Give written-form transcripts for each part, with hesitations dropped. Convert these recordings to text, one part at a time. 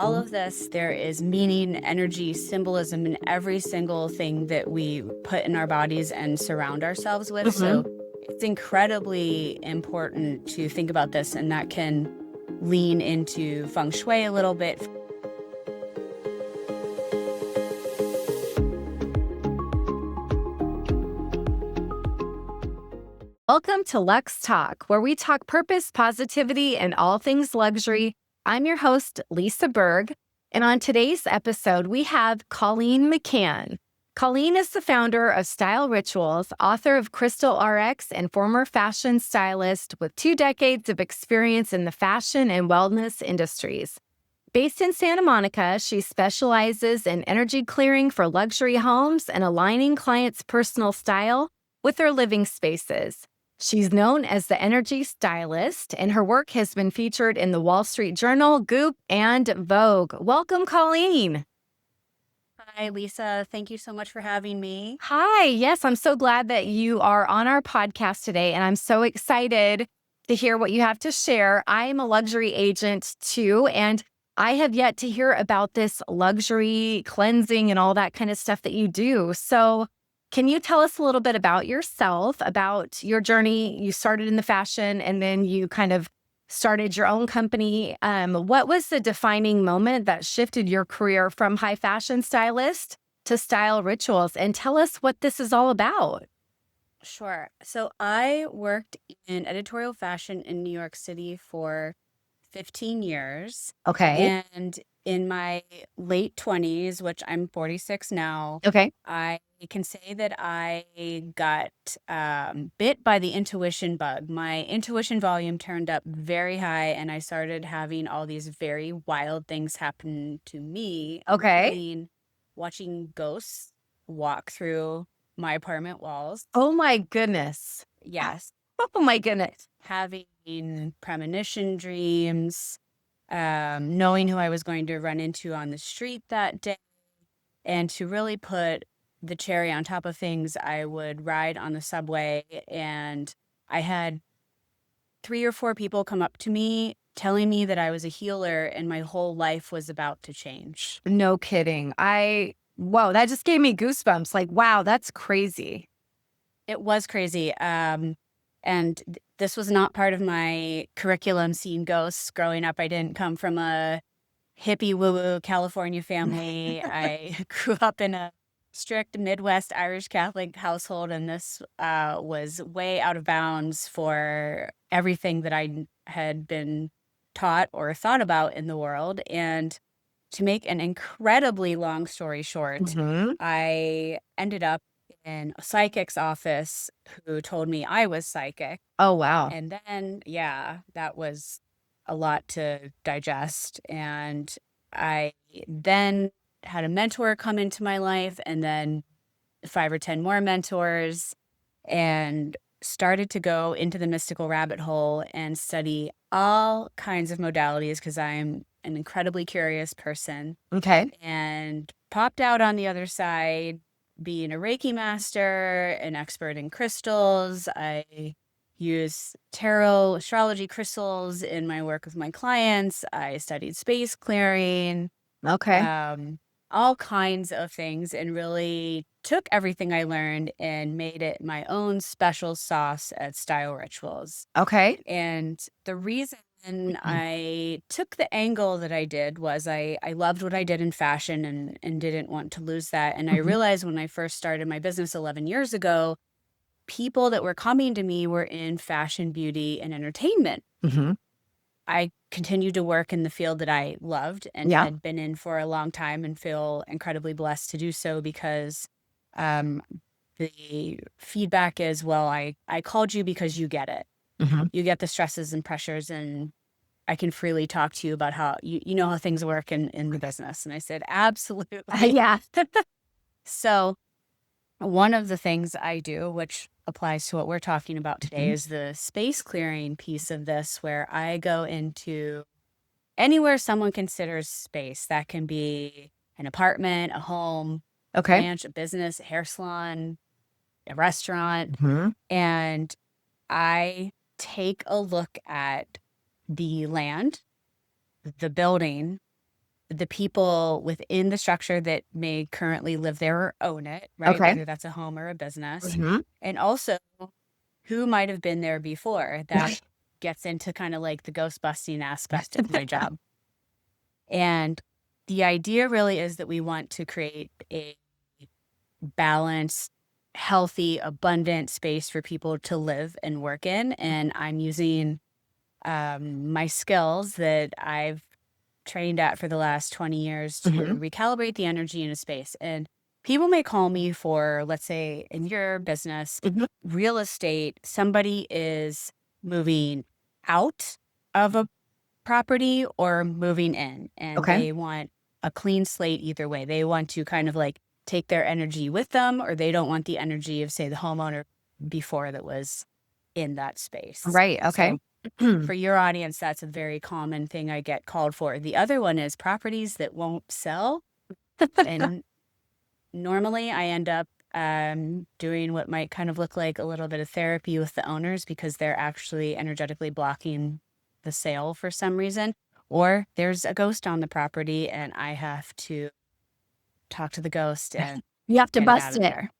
All of this, there is meaning, energy, symbolism in every single thing that we put in our bodies and surround ourselves with. Mhm. So it's incredibly important to think about this, and that can lean into Feng Shui a little bit. Welcome to LUXEtalk, where we talk purpose, positivity, and all things luxury. I'm your host, Lisa Berg, and on today's episode, we have Colleen McCann. Colleen is the founder of Style Rituals, author of Crystal RX, and former fashion stylist with 2 decades of experience in the fashion and wellness industries. Based in Santa Monica, she specializes in energy clearing for luxury homes and aligning clients' personal style with their living spaces. She's known as the Energy Stylist, and her work has been featured in the Wall Street Journal, Goop, and Vogue. Welcome, Colleen. Hi, Lisa. Thank you so much for having me. Hi. Yes, I'm so glad that you are on our podcast today, and I'm so excited to hear what you have to share. I am a luxury agent too, and I have yet to hear about this luxury cleansing and all that kind of stuff that you do. So, can you tell us a little bit about yourself, about your journey? You started in the fashion and then you kind of started your own company. What was the defining moment that shifted your career from high fashion stylist to Style Rituals? And tell us what this is all about. Sure. So I worked in editorial fashion in New York City for 15 years. Okay. And in my late 20s, which I'm 46 now, Okay. I can say that I got bit by the intuition bug. My intuition volume turned up very high, and I started having all these very wild things happen to me, Okay. including watching ghosts walk through my apartment walls. Oh my goodness. Yes, Oh my goodness. having premonition dreams, knowing who I was going to run into on the street that day. And to really put the cherry on top of things, I would ride on the subway, and I had 3 or 4 people come up to me telling me that I was a healer and my whole life was about to change. No kidding. Whoa, that just gave me goosebumps. Like, wow, that's crazy. It was crazy. And this was not part of my curriculum, seeing ghosts growing up. I didn't come from a hippie woo-woo California family. I grew up in a strict Midwest Irish Catholic household, and this was way out of bounds for everything that I had been taught or thought about in the world. And to make an incredibly long story short, hmm I ended up in a psychic's office who told me I was psychic. Oh, wow. And then, yeah, that was a lot to digest. And I then had a mentor come into my life, and then 5 or 10 more mentors, and started to go into the mystical rabbit hole and study all kinds of modalities because I'm an incredibly curious person, Okay. and popped out on the other side being a Reiki master, an expert in crystals. I use tarot, astrology, crystals in my work with my clients. I studied space clearing, Okay. um, all kinds of things, and really took everything I learned and made it my own special sauce at Style Rituals. Okay. And the reason Mhm. I took the angle that I did was I loved what I did in fashion, and didn't want to lose that. And I Mhm. realized when I first started my business 11 years ago, people that were coming to me were in fashion, beauty, and entertainment. Mhm. I continued to work in the field that I loved and Yeah. had been in for a long time, and feel incredibly blessed to do so because um, the feedback is, well, I called you because you get it. Mhm. You get the stresses and pressures, and I can freely talk to you about how you know how things work in the business. And I said, absolutely. Yeah. So one of the things I do, which applies to what we're talking about today, Mhm. is the space clearing piece of this, where I go into anywhere someone considers space. That can be an apartment, a home, a Okay. ranch, a business, a hair salon, a restaurant. Mhm. And I take a look at the land, the building, the people within the structure that may currently live there or own it, right? Okay. Whether that's a home or a business. Mhm. And also who might have been there before. That gets into kind of like the ghost busting aspect of my job. And the idea really is that we want to create a balanced, healthy, abundant space for people to live and work in. And I'm using my skills that I've trained at for the last 20 years to Mhm. recalibrate the energy in a space. And people may call me for, let's say, in your business, Mhm. real estate, somebody is moving out of a property or moving in, and Okay. they want a clean slate either way. They want to kind of like take their energy with them, or they don't want the energy of, say, the homeowner before that was in that space. Right. Okay. So for your audience, that's a very common thing I get called for. The other one is properties that won't sell. And normally I end up doing what might kind of look like a little bit of therapy with the owners because they're actually energetically blocking the sale for some reason. Or there's a ghost on the property and I have to talk to the ghost and You have to get it out bust of it. there.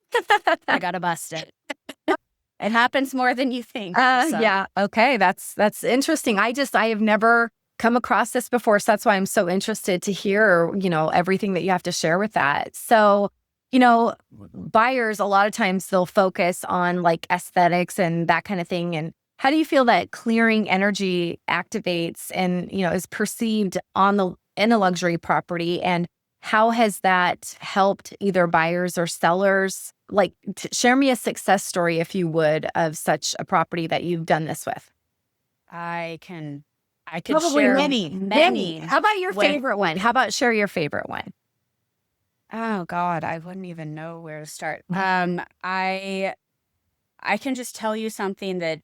I got to bust it. It happens more than you think. So. Yeah. Okay. That's interesting. I have never come across this before. So that's why I'm so interested to hear, everything that you have to share with that. So, buyers, a lot of times they'll focus on like aesthetics and that kind of thing. And how do you feel that clearing energy activates and, is perceived in a luxury property? And how has that helped either buyers or sellers? Like, share me a success story, if you would, of such a property that you've done this with. I could Probably share many. How about your with, favorite one? How about share your favorite one? oh God, I wouldn't even know where to start. I can just tell you something that,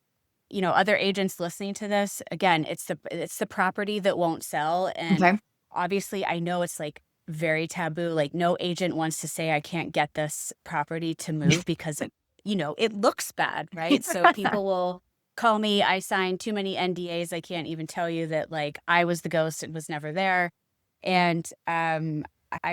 other agents listening to this, again, it's the property that won't sell. And Okay. obviously I know it's like very taboo. Like no agent wants to say I can't get this property to move because it looks bad, right? So people will call me. I signed too many NDAs. I can't even tell you that like I was the ghost and was never there. And I'm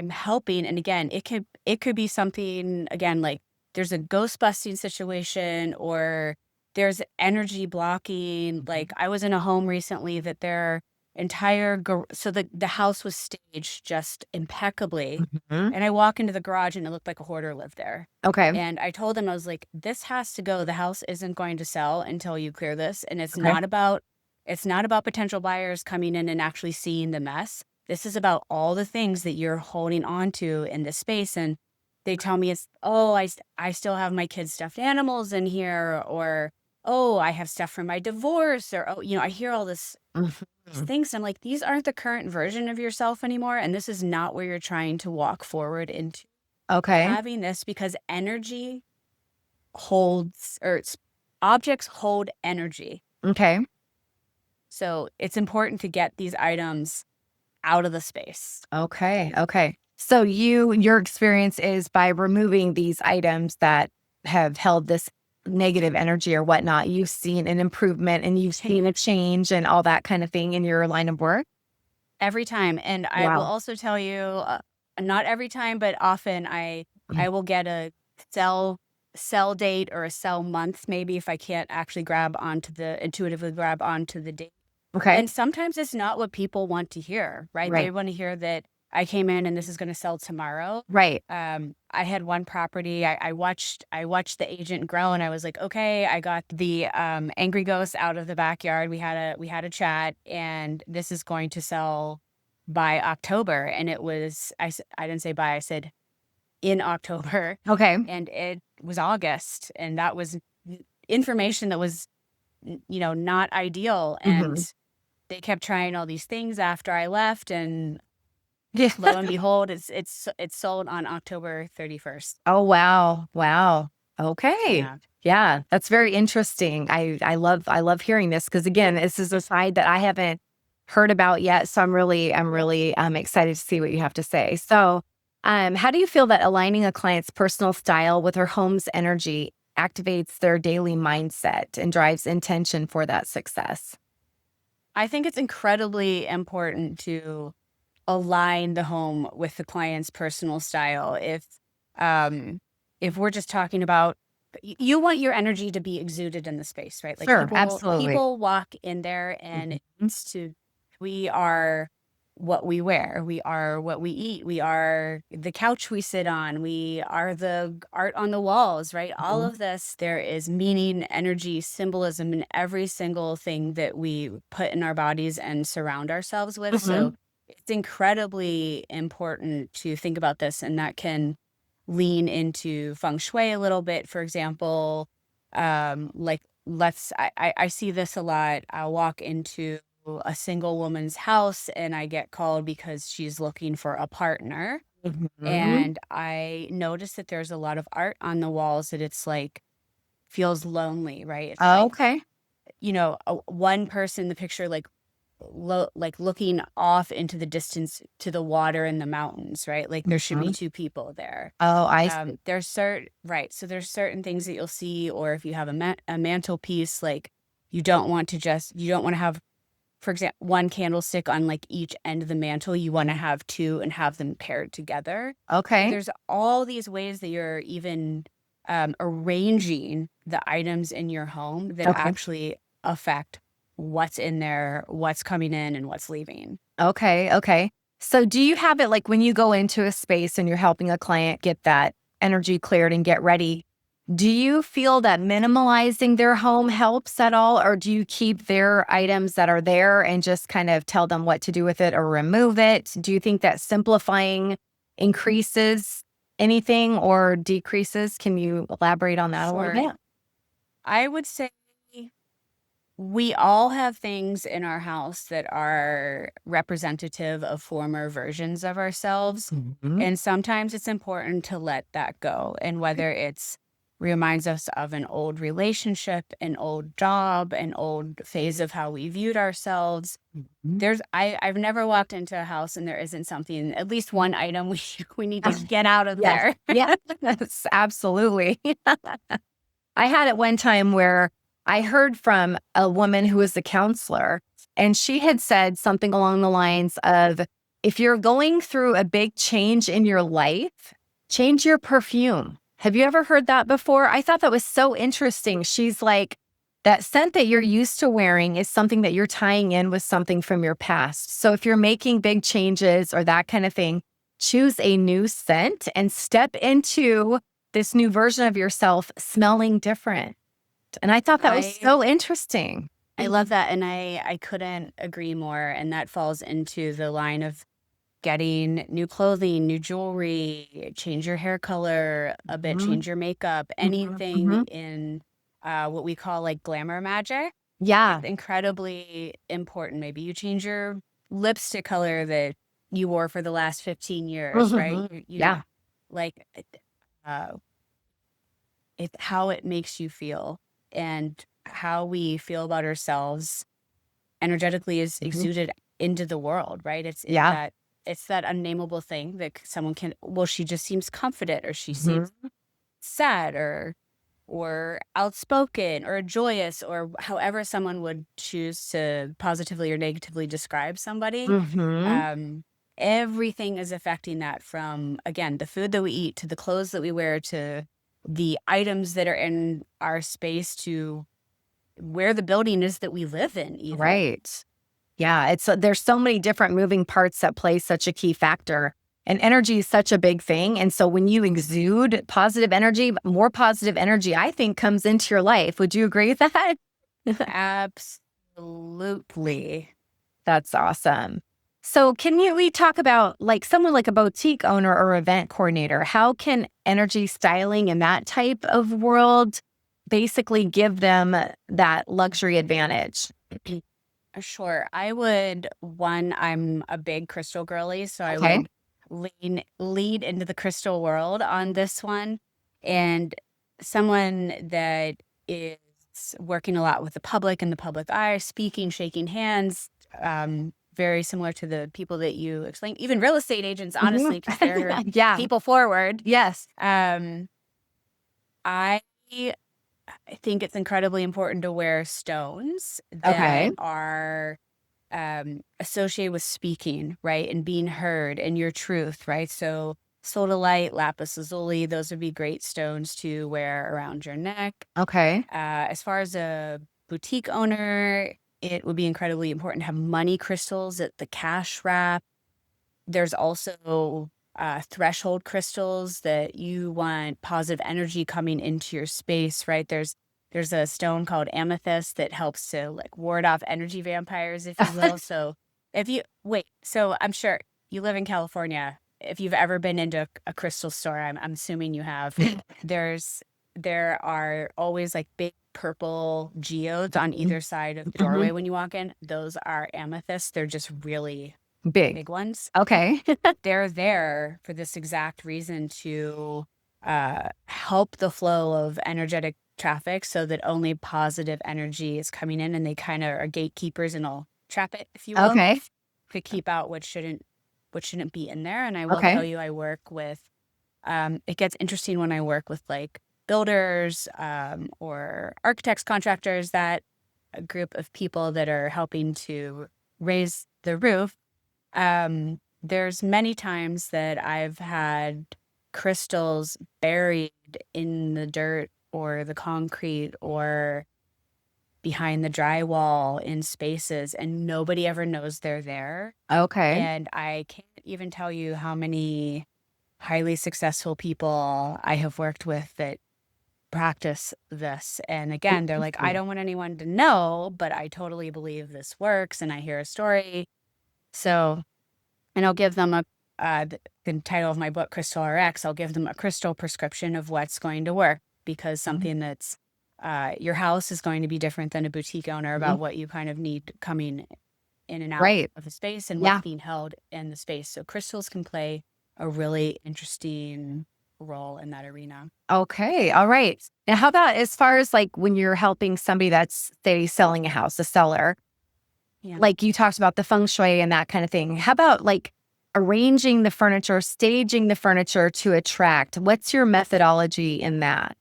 helping. And again, it could be something again like there's a ghost busting situation or there's energy blocking. Like I was in a home recently that their entire so the house was staged just impeccably. Mhm. And I walk into the garage and it looked like a hoarder lived there. Okay. And I told them, I was like, this has to go. The house isn't going to sell until you clear this. And Okay. it's not about potential buyers coming in and actually seeing the mess. This is about all the things that you're holding on to in this space. And they tell me I still have my kids' stuffed animals in here, or, oh, I have stuff from my divorce, or, oh, I hear all these Mhm. things. I'm like, these aren't the current version of yourself anymore. And this is not where you're trying to walk forward into Okay. having this, because energy holds, objects hold energy. Okay. So it's important to get these items out of the space. Okay. Okay. So your experience is by removing these items that have held this negative energy or whatnot, you've seen an improvement and you've seen a change and all that kind of thing in your line of work. Every time. And I will Wow. also tell you, not every time, but often I will get a sell date or a sell month, maybe, if I can't actually intuitively grab onto the date. Okay. And sometimes it's not what people want to hear, right? They Right. want to hear that I came in and this is going to sell tomorrow. Right. I had one property. I watched the agent grow, and I was like, okay, I got the angry ghost out of the backyard. We had a chat, and this is going to sell by October. And it was I didn't say by, I said in October, Okay. and it was August, and that was information that was not ideal. And Hmm. they kept trying all these things after I left, and Yeah. lo and behold, it's sold on October 31st. Oh, wow. Wow. Okay. Yeah. Yeah, that's very interesting. I love hearing this because again, this is a side that I haven't heard about yet. So I'm really excited to see what you have to say. So, how do you feel that aligning a client's personal style with her home's energy activates their daily mindset and drives intention for that success? I think it's incredibly important to align the home with the client's personal style. If we're just talking about, you want your energy to be exuded in the space, right? Like Sure, absolutely. people walk in there and Mhm. we are what we wear, we are what we eat, we are the couch we sit on, we are the art on the walls, right? All Mhm. of this, there is meaning, energy, symbolism in every single thing that we put in our bodies and surround ourselves with. So Mhm. it's incredibly important to think about this, and that can lean into feng shui a little bit. For example, like I see this a lot. I'll walk into a single woman's house and I get called because she's looking for a partner. Mhm. And I notice that there's a lot of art on the walls that it's like feels lonely, right? It's Oh, like, okay. one person in the picture, like like looking off into the distance to the water and the mountains, right? Like there should be Mhm. two people there. Oh, I see. There's certain right. So there's certain things that you'll see, or if you have a mantelpiece, like you don't want to have, for example, one candlestick on like each end of the mantle. You want to have two and have them paired together. So Okay. there's all these ways that you're even arranging the items in your home that Okay. actually affect what's in there, what's coming in, and what's leaving. Okay. Okay. So do you have it like when you go into a space and you're helping a client get that energy cleared and get ready? Do you feel that minimalizing their home helps at all? Or do you keep their items that are there and just kind of tell them what to do with it or remove it? Do you think that simplifying increases anything or decreases? Can you elaborate on that a little Sure. bit? I would say we all have things in our house that are representative of former versions of ourselves. Mhm. And sometimes it's important to let that go. And whether it's reminds us of an old relationship, an old job, an old phase of how we viewed ourselves. Mhm. I've never walked into a house and there isn't something, at least one item we need to get out of Yes. there. Yes, absolutely. I had it one time where I heard from a woman who was a counselor, and she had said something along the lines of, if you're going through a big change in your life, change your perfume. Have you ever heard that before? I thought that was so interesting. She's like, that scent that you're used to wearing is something that you're tying in with something from your past. So if you're making big changes or that kind of thing, choose a new scent and step into this new version of yourself smelling different. And I thought that was I so interesting. I love that, and I couldn't agree more, and that falls into the line of getting new clothing, new jewelry, change your hair color a bit, Mhm, change your makeup, mhm, anything mhm. in, what we call, like, glamour magic. It's Yeah. incredibly important. Maybe you change your lipstick color that you wore for the last 15 years, right? Mhm. You Yeah. like, uh it's how it makes you feel, and how we feel about ourselves energetically is Mhm. exuded into the world, right? Yeah. It's that unnameable thing that someone can, well, she just seems confident, or she seems Mhm. sad, or outspoken or joyous, or however someone would choose to positively or negatively describe somebody. Mhm. Um, Everything is affecting that, from, again, the food that we eat, to the clothes that we wear, to the items that are in our space, to where the building is that we live in even. Right. Yeah, it's there's so many different moving parts that play such a key factor. And energy is such a big thing. And so when you exude positive energy, more positive energy, I think, comes into your life. Would you agree with that? Absolutely. That's awesome. So can we talk about like someone like a boutique owner or event coordinator? How can energy styling in that type of world basically give them that luxury advantage? Sure. I'm a big crystal girly, so I Okay. would lead into the crystal world on this one. And someone that is working a lot with the public and the public eye, speaking, shaking hands, very similar to the people that you explained, even real estate agents, Mhm. honestly, because they're Yeah. people forward. Yes. Um, I I think it's incredibly important to wear stones Okay. that are associated with speaking, right? And being heard and your truth, right? So sodalite, lapis lazuli, those would be great stones to wear around your neck. Okay. As far as a boutique owner, it would be incredibly important to have money crystals at the cash wrap. There's also threshold crystals that you want positive energy coming into your space, right? There's a stone called amethyst that helps to like ward off energy vampires, if you will. So so I'm sure you live in California. If you've ever been into a crystal store, I'm assuming you have. There are always like big purple geodes on either side of the doorway when you walk in. Those are amethysts. They're just really big ones. Okay. They're there for this exact reason to help the flow of energetic traffic so that only positive energy is coming in, and they kind of are gatekeepers and will trap it, if you will, Okay. to keep out what shouldn't be in there. And I will tell you, I work with it gets interesting when I work with like builders or architects, contractors, that a group of people that are helping to raise the roof. There's many times that I've had crystals buried in the dirt or the concrete or behind the drywall in spaces, and nobody ever knows they're there. Okay. And I can't even tell you how many highly successful people I have worked with that practice this. And again, they're like, I don't want anyone to know, but I totally believe this works. And I hear a story. So, and I'll give them the title of my book, Crystal RX, I'll give them a crystal prescription of what's going to work, because something that's your house is going to be different than a boutique owner about what you kind of need coming in and out of the space and what's being held in the space. So crystals can play a really interesting role in that arena. Okay. All right. Now, how about as far as like when you're helping somebody that's, say, selling a house, a seller, like you talked about the feng shui and that kind of thing. How about like arranging the furniture, staging the furniture to attract? What's your methodology in that?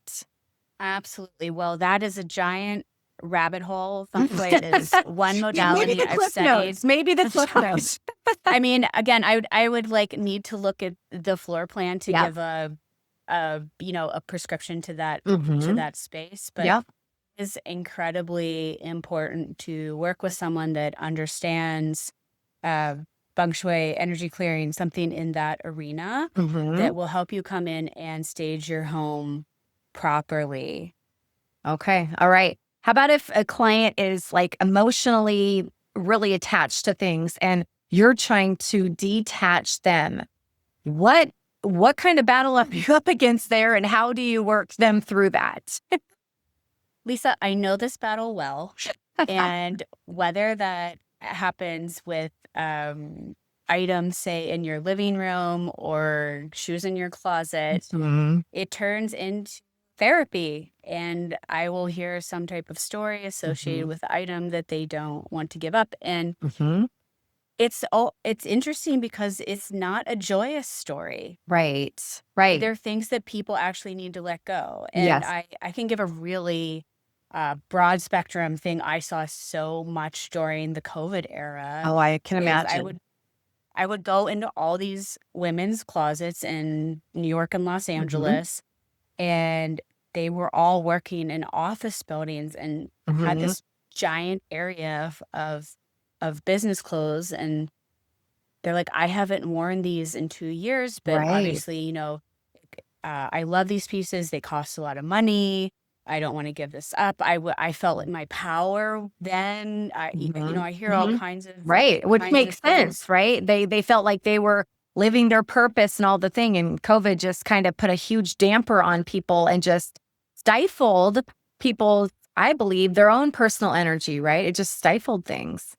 Absolutely. Well, that is a giant rabbit hole. Feng shui is one modality I've studied. Maybe the cliff notes. I mean, again, I would like need to look at the floor plan to give a prescription to that space. But it is incredibly important to work with someone that understands feng shui, energy clearing, something in that arena that will help you come in and stage your home properly. Okay. All right. How about if a client is like emotionally really attached to things and you're trying to detach them? What kind of battle are you up against there, and how do you work them through that? Lisa, I know this battle well. And whether that happens with items, say, in your living room or shoes in your closet, it turns into therapy. And I will hear some type of story associated with the item that they don't want to give up. And it's interesting because it's not a joyous story. Right. There are things that people actually need to let go. And I can give a really broad spectrum thing I saw so much during the COVID era. Oh, I can imagine. I would go into all these women's closets in New York and Los Angeles, and they were all working in office buildings and had this giant area of business clothes. And they're like, I haven't worn these in 2 years, but obviously, I love these pieces. They cost a lot of money. I don't want to give this up. I felt in my power then. I hear all kinds of which makes sense, right? They felt like they were living their purpose and all the thing, and COVID just kind of put a huge damper on people and just stifled people, I believe, their own personal energy, right? It just stifled things.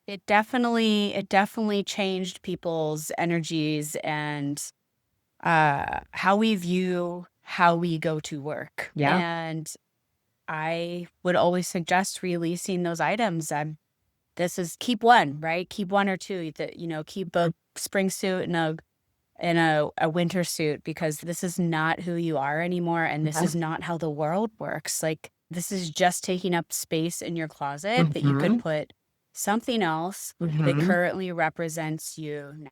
It definitely changed people's energies and how we view how we go to work. And I would always suggest releasing those items. This is keep one, right? Keep one or two. Keep a spring suit and a winter suit, because this is not who you are anymore, and this is not how the world works. Like, this is just taking up space in your closet that you could put something else that Mhm. currently represents you now.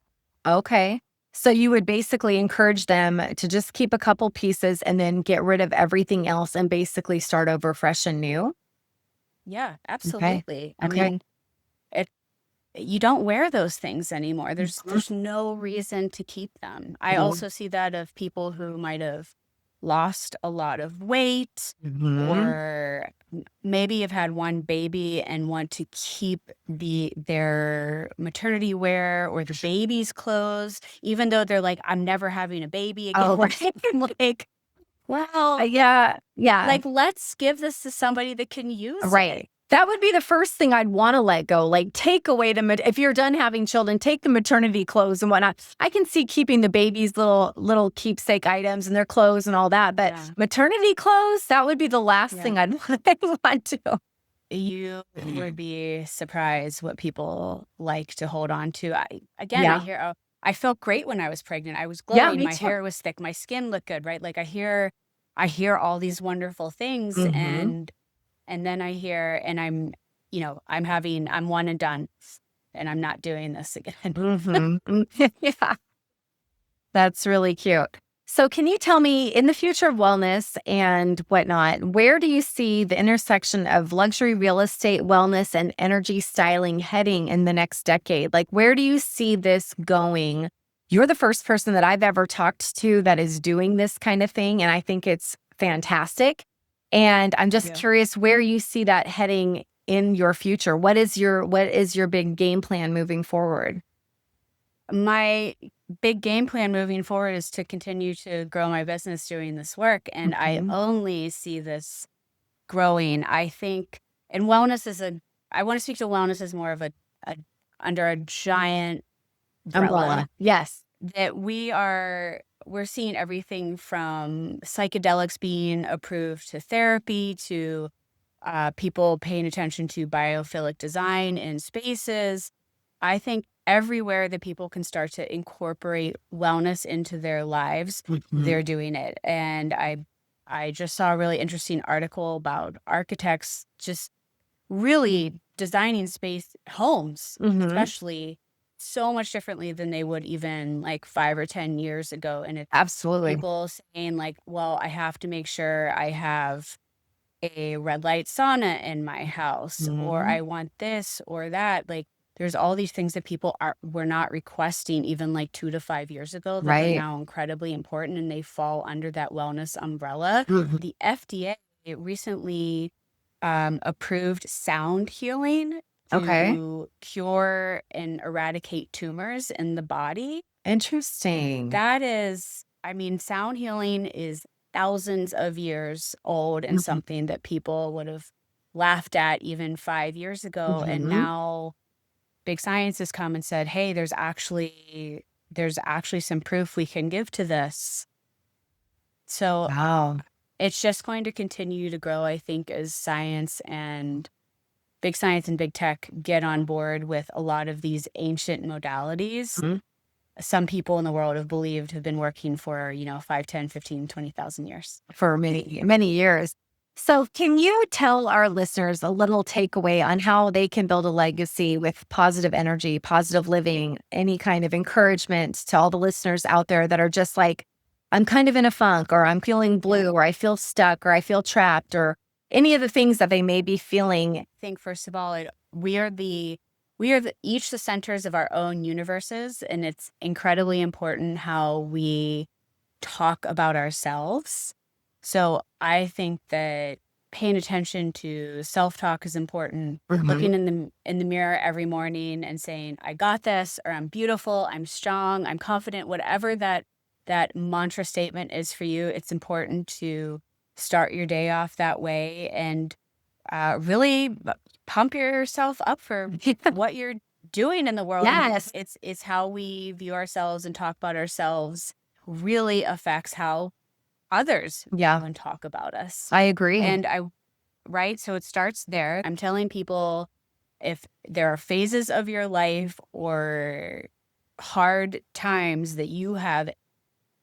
Okay. So you would basically encourage them to just keep a couple pieces and then get rid of everything else and basically start over fresh and new? Yeah, Okay. absolutely. I Okay. mean, it you don't wear those things anymore. Mhm. There's no reason to keep them. I Mhm. also see that of people who might have lost a lot of weight Mhm. or maybe have had one baby and want to keep their maternity wear or the baby's clothes, even though they're like, I'm never having a baby again. Oh, right. I'm like, well, Yeah. Yeah. like, let's give this to somebody that can use it. Right. That would be the first thing I'd want to let go. Like, take away if you're done having children, take the maternity clothes and whatnot. I can see keeping the baby's little keepsake items and their clothes and all that, but Yeah. maternity clothes, that would be the last Yeah. thing I'd want to. You would be surprised what people like to hold on to. I Yeah. hear, oh, I felt great when I was pregnant. I was Yeah, glowing. me My too. hair was thick. My skin looked good, right? Like I hear all these wonderful things, Hmm. and then I hear, and I'm one and done, and I'm not doing this again. Hmm. Yeah. That's really cute. So, can you tell me, in the future of wellness and whatnot, where do you see the intersection of luxury real estate, wellness, and energy styling heading in the next decade? Like, where do you see this going? You're the first person that I've ever talked to that is doing this kind of thing, and I think it's fantastic. And I'm just Yeah. curious where you see that heading in your future. What is your big game plan moving forward? My big game plan moving forward is to continue to grow my business doing this work, and I Mhm. only see this growing. I think, and wellness is I want to speak to wellness as more of a under a giant umbrella Umbrella. Yes. that we're seeing everything from psychedelics being approved to therapy to people paying attention to biophilic design in spaces. I think everywhere that people can start to incorporate wellness into their lives, Mhm. they're doing it. And I just saw a really interesting article about architects just really designing space homes, Mhm. especially so much differently than they would even like 5 or 10 years ago. And it's Absolutely. people saying like, well, I have to make sure I have a red light sauna in my house, or Mhm. I want this or that. Like, there's all these things that people were not requesting even like 2 to 5 years ago that are Right. now incredibly important, and they fall under that wellness umbrella. Mhm. The FDA recently approved sound healing Okay. to cure and eradicate tumors in the body. Interesting. That is, I mean, sound healing is thousands of years old and Mhm. something that people would have laughed at even 5 years ago. And Mhm. now big science has come and said, hey, there's actually some proof we can give to this. So Wow. it's just going to continue to grow, I think, as science and big tech get on board with a lot of these ancient modalities. Mhm. Some people in the world have been working for, 5, 10, 15, 20,000 years. For many, many years. So, can you tell our listeners a little takeaway on how they can build a legacy with positive energy, positive living, any kind of encouragement to all the listeners out there that are just like, I'm kind of in a funk, or I'm feeling Yeah. blue, or I feel stuck, or I feel trapped, or any of the things that they may be feeling? I think first of all, each the centers of our own universes, and it's incredibly important how we talk about ourselves. So I think that paying attention to self-talk is important. Mhm. Looking in the mirror every morning and saying, I got this, or I'm beautiful, I'm strong, I'm confident, whatever that mantra statement is for you, it's important to start your day off that way and really pump yourself up for what you're doing in the world. Yes. It's how we view ourselves and talk about ourselves really affects how others Yeah, view and talk about us. I agree. And right? So it starts there. I'm telling people, if there are phases of your life or hard times that you have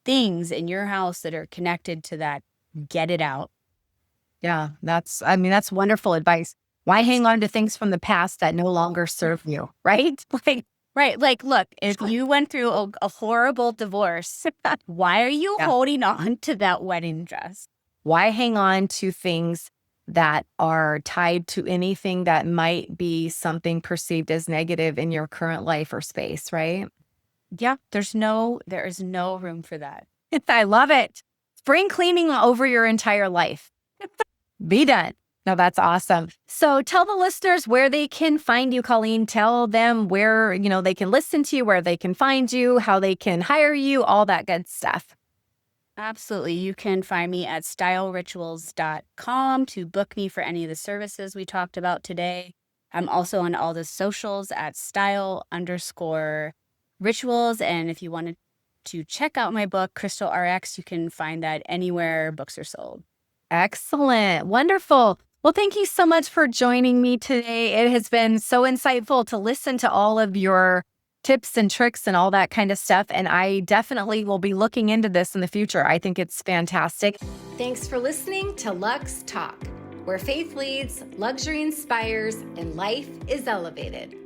things in your house that are connected to that, get it out. Yeah, I mean, that's wonderful advice. Why hang on to things from the past that no longer serve you, right? Right. Like, look, if you went through a horrible divorce, why are you holding on to that wedding dress? Why hang on to things that are tied to anything that might be something perceived as negative in your current life or space, right? Yeah, there is no room for that. I love it. Spring cleaning over your entire life. Be done. No, that's awesome. So tell the listeners where they can find you, Colleen. Tell them where, they can listen to you, where they can find you, how they can hire you, all that good stuff. Absolutely. You can find me at stylerituals.com to book me for any of the services we talked about today. I'm also on all the socials at style_rituals. And if you wanted to check out my book, Crystal RX, you can find that anywhere books are sold. Excellent. Wonderful. Well, thank you so much for joining me today. It has been so insightful to listen to all of your tips and tricks and all that kind of stuff. And I definitely will be looking into this in the future. I think it's fantastic. Thanks for listening to Lux Talk, where faith leads, luxury inspires, and life is elevated.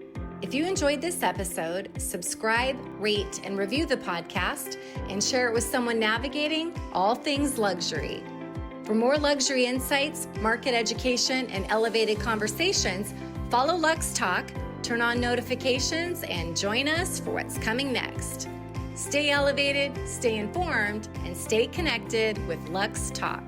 If you enjoyed this episode, subscribe, rate, and review the podcast, and share it with someone navigating all things luxury. For more luxury insights, market education, and elevated conversations, follow Lux Talk, turn on notifications, and join us for what's coming next. Stay elevated, stay informed, and stay connected with Lux Talk.